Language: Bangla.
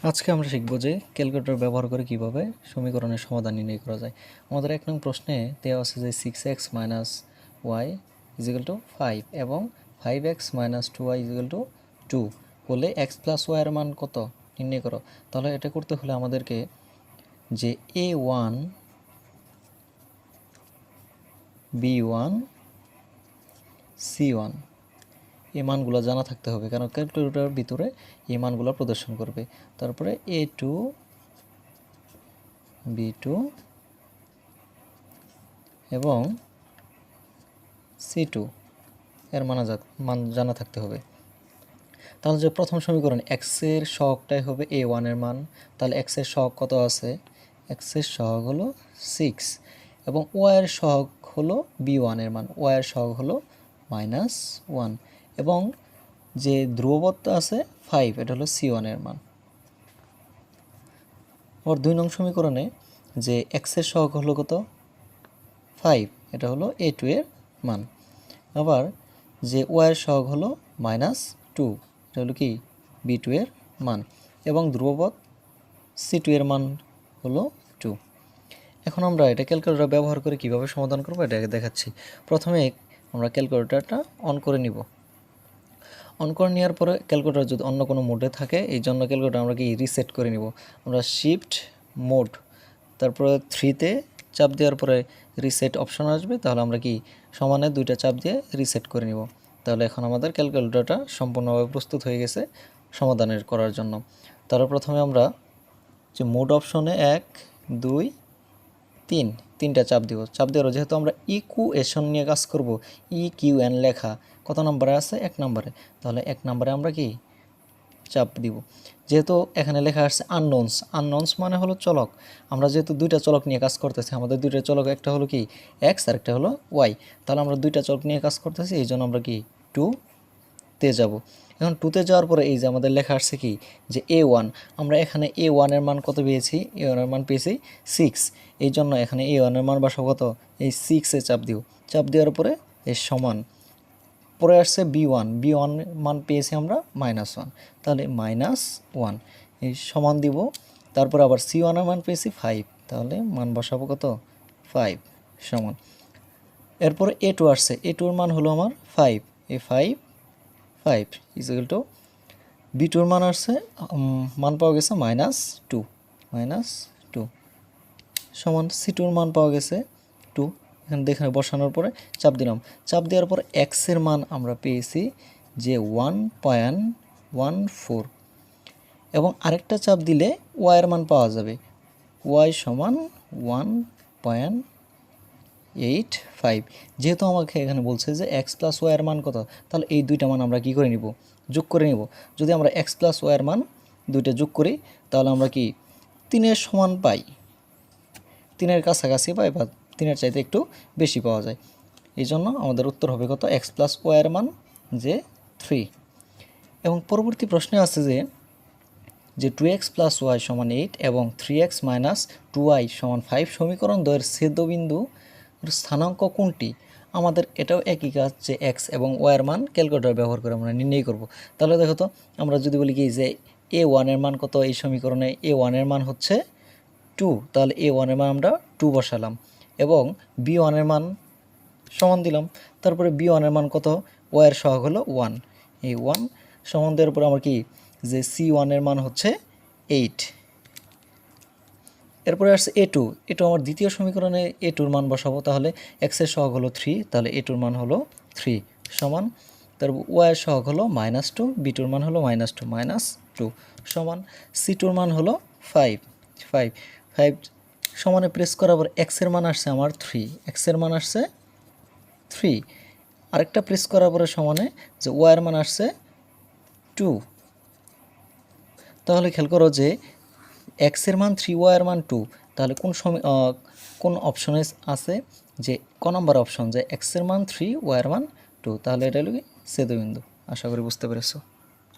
আজকে আমরা শিখব যে ক্যালকুলেটর ব্যবহার করে কিভাবে সমীকরণের সমাধান নির্ণয় করা যায়। আমাদের 1 নং প্রশ্নে দেওয়া আছে যে 6x - y = 5 এবং 5x - 2y = 2 হলে x + y এর মান কত নির্ণয় করো। তাহলে এটা করতে হলে আমাদেরকে যে a1 b1 c1 এই মানগুলো জানা থাকতে হবে, কারণ ক্যালকুলেটরের ভিতরে এই মানগুলো প্রদর্শন করবে। তারপরে a2 b2 এবং c2 এর মান জানা থাকতে হবে। তাহলে যে প্রথম সমীকরণ x এর সহগটাই হবে a1 এর মান। তাহলে x এর সহগ কত আছে? x এর সহগ হলো 6 এবং y এর সহগ হলো b1 এর মান। y এর সহগ হলো -1 এবং যে ধ্রুবপদ আছে 5, এটা হলো c1 এর মান। আবার 2 নং সমীকরণে যে x এর সহগ হলো কত? 5, এটা হলো a2 এর মান। আবার যে y এর সহগ হলো -2, এটা হলো কি b2 এর মান এবং ধ্রুবপদ c2 এর মান হলো 2। এখন আমরা এটা ক্যালকুলেটর ব্যবহার করে কিভাবে সমাধান করব এটা দেখাচ্ছি। প্রথমে আমরা ক্যালকুলেটরটা অন করে নিব। অন করে নেওয়ার পরে ক্যালকুলেটর যদি অন্য কোনো মোডে থাকে, এই জন্য ক্যালকুলেটর আমরা কি রিসেট করে নিব। আমরা শিফট মোড তারপরে 3-তে চাপ দেওয়ার পরে রিসেট অপশন আসবে, তাহলে আমরা কি সমানে 2টা চাপ দিয়ে রিসেট করে নিব। তাহলে এখন আমাদের ক্যালকুলেটরটা সম্পূর্ণভাবে প্রস্তুত হয়ে গেছে সমাধানের করার জন্য। তাহলে প্রথমে আমরা যে মোড অপশনে 1 2 3টা চাপ দিব। চাপ দেওয়ার যেহেতু আমরা ইকুয়েশন নিয়ে কাজ করব, ইকিউএন লেখা কত নম্বরে আছে? 1 নম্বরে। তাহলে 1 নম্বরে আমরা কি চাপ দিব। যেহেতু এখানে লেখা আসছে আননোনস মানে হলো চলক। আমরা যেহেতু 2টা চলক নিয়ে কাজ করতেছি, আমাদের 2টা চলক, একটা হলো কি x আর একটা হলো y। তাহলে আমরা 2টা চলক নিয়ে কাজ করতেছি, এই জন্য আমরা কি 2-তে যাব। এখন 2-তে যাওয়ার পরে এই যে আমাদের লেখা আসছে কি যে a1, আমরা এখানে a1 এর মান কত পেয়েছি? a1 এর মান পেয়েছি 6। এই জন্য এখানে a1 এর মান বসাবো কত? এই 6-এ চাপ দিব। চাপ দেওয়ার পরে এর সমান পরে আসছে b1 মান পেয়েছি আমরা -1, তাহলে -1 এই সমান দিব। তারপর আবার c1 এর মান পেয়েছি 5, তাহলে মান বসাবো কত? 5 সমান। এরপরে a2 আসছে, a2 এর মান হলো আমার 5, এই 5 = b2 এর মান আসছে, মান পাওয়া গেছে -2 সমান c2 এর মান পাওয়া গেছে 2। এখানে দেখে বসানোর পরে চাপ দিলাম। চাপ দেওয়ার পর x এর মান আমরা পেয়েছি যে 1.14 এবং আরেকটা চাপ দিলে y এর মান পাওয়া যাবে, y সমান 1.85। যেহেতু আমাকে এখানে বলছে যে x + y এর মান কত, তাহলে এই দুইটা মান আমরা কি করে নিব? যোগ করে নিব। যদি আমরা x + y এর মান দুইটা যোগ করি, তাহলে আমরা কি 3-এর সমান পাই, 3-এর কাছাকাছি পাই বা 3-এর চাইতে একটু বেশি পাওয়া যায়। এই জন্য আমাদের উত্তর হবে কত? x + y এর মান যে 3। এবং পরবর্তী প্রশ্নে আছে যে 2x + y = 8 এবং 3x - 2y = 5 সমীকরণ দ্বয়ের ছেদবিন্দু স্থানাঙ্ক কোনটি? আমাদের এটাও একই কাজ, যে x এবং y এর মান ক্যালকুলেটর ব্যবহার করে আমরা নির্ণয় করব। তাহলে দেখো তো, আমরা যদি বলি কি যে a1 এর মান কত, এই সমীকরণে a1 এর মান হচ্ছে 2, তাহলে a1 এর মান আমরা 2 বসালাম এবং b1 এর মান সমান দিলাম। তারপরে b1 এর মান কত? y এর সহগ হলো 1, এই 1 সমান দেওয়ার পরে আমরা কি যে c1 এর মান হচ্ছে 8। এরপরে আসছে a2, আমার দ্বিতীয় সমীকরণে a2 এর মান বসাবো। তাহলে x এর সহগ হলো 3, তাহলে a2 এর মান হলো 3 সমান, তারপর y এর সহগ হলো -2, b2 এর মান হলো -2 সমান, c2 এর মান হলো 5 সমানে প্রেস করার পর x এর মান আসছে আমার 3, x এর মান আসছে 3। আরেকটা প্রেস করার পরে সমানে যে y এর মান আসছে 2। তাহলে খেয়াল করো যে x এর মান 3, y এর মান 2, তাহলে কোন অপশনে আছে? যে ক নম্বর অপশন, যে x এর মান 3, y এর মান 2, তাহলে এটা হলো কি ছেদবিন্দু। আশা করি বুঝতে পেরেছো।